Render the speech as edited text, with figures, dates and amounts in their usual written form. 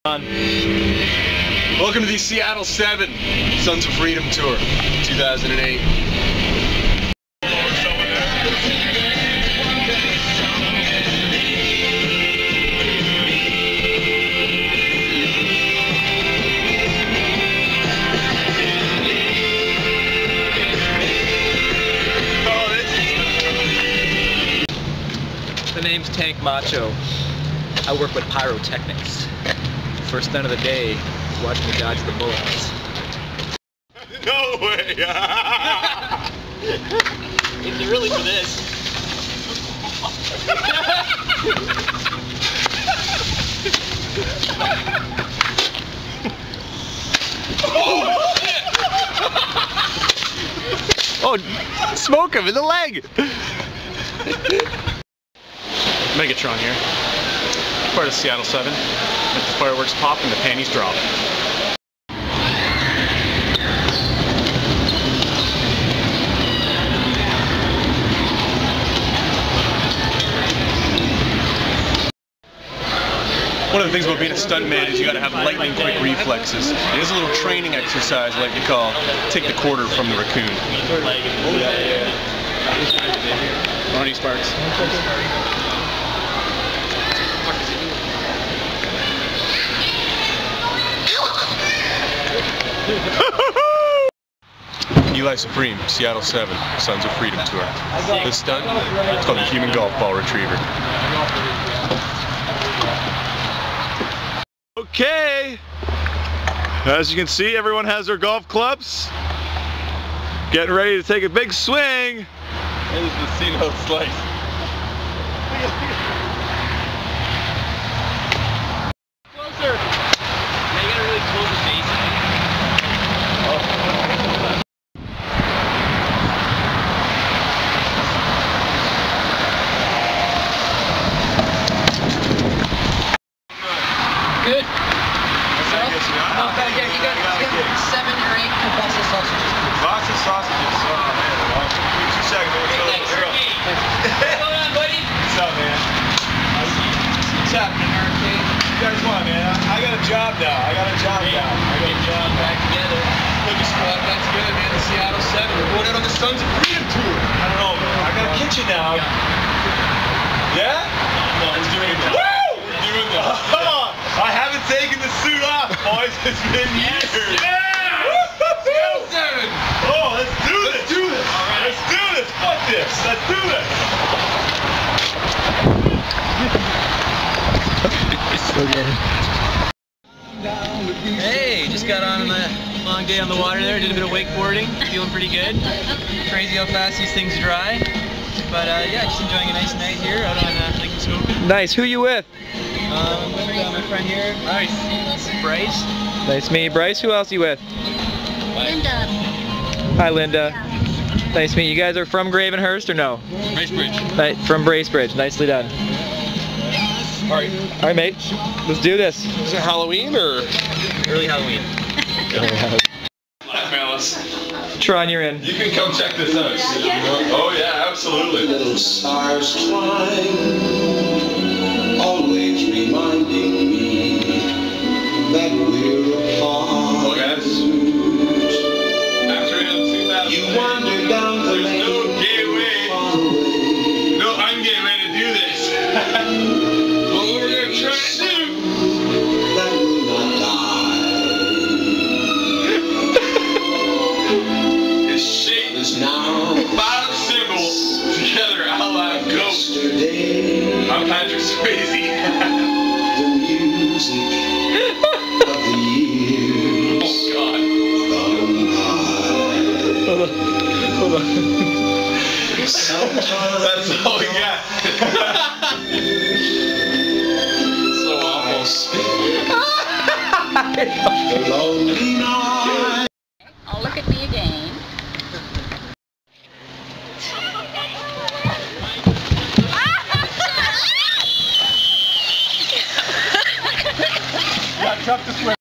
Welcome to the Seattle 7 Sons of Freedom Tour 2008. The name's Tank Macho. I work with pyrotechnics. First stunt of the day is watching me dodge the bullets. No way! If you're really for this. Oh, smoke him in the leg! Megatron here. Part of Seattle 7. Let the fireworks pop and the panties drop. One of the things about being a stuntman is you gotta have lightning quick reflexes. It is a little training exercise, I like to call take the quarter from the raccoon. Ronnie Sparks. Eli Supreme, Seattle 7, Sons of Freedom Tour. This stunt is called the Human Golf Ball Retriever. Okay, as you can see, everyone has their golf clubs. Getting ready to take a big swing. This is the Cino slice. Closer! Now you gotta really close the face. Good. Not bad. Yeah, you got 7 or 8 kielbasa sausages. Lots of sausages. Oh man, 2 seconds. Thanks. What's going on, buddy? What's up, man? What's happening, Arcade? What you guys want, man? I got a job now. I got a job. Back together. Put the squad back together, man. The Seattle 7. We're going out on the Sons of Freedom Tour. I don't know, man. I got a kitchen now. Yeah? No, it's doing it. Woo! We're doing this. Come on! I haven't taken the suit off, boys. It's been years. Yeah! Seattle 7! Oh, let's do this! Let's do this! All right. Let's do this! Fuck this! Let's do this! Hey, just got on a long day on the water there, did a bit of wakeboarding, feeling pretty good. Crazy how fast these things dry. But yeah, just enjoying a nice night here out on Lake Muskoka. Nice. Who you with? I'm with my friend here. Nice. Bryce. Nice to meet you, Bryce. Who else are you with? Linda. Hi, Linda. Nice to meet you. You guys are from Gravenhurst or no? Bracebridge. From Bracebridge. Nicely done. All right, mate. Let's do this. Is it Halloween or? Early Halloween. Tron, you're in. You can come check this out. Oh yeah, absolutely. Little stars climb, always reminding me that we're apart. Well, guys, after 2000, You wander down the there's lane, no gay way. far away. No, I'm getting ready to do this. Well, what we're gonna try to do. That will not die. Is shake Is now 5 symbols together out loud. Go. yesterday. I'm Patrick Swayze. The music of the years Oh God. gone by. Hold on. Sometimes That's all we got. So awful. the lonely night. Oh, look at me again. Got tough to swim.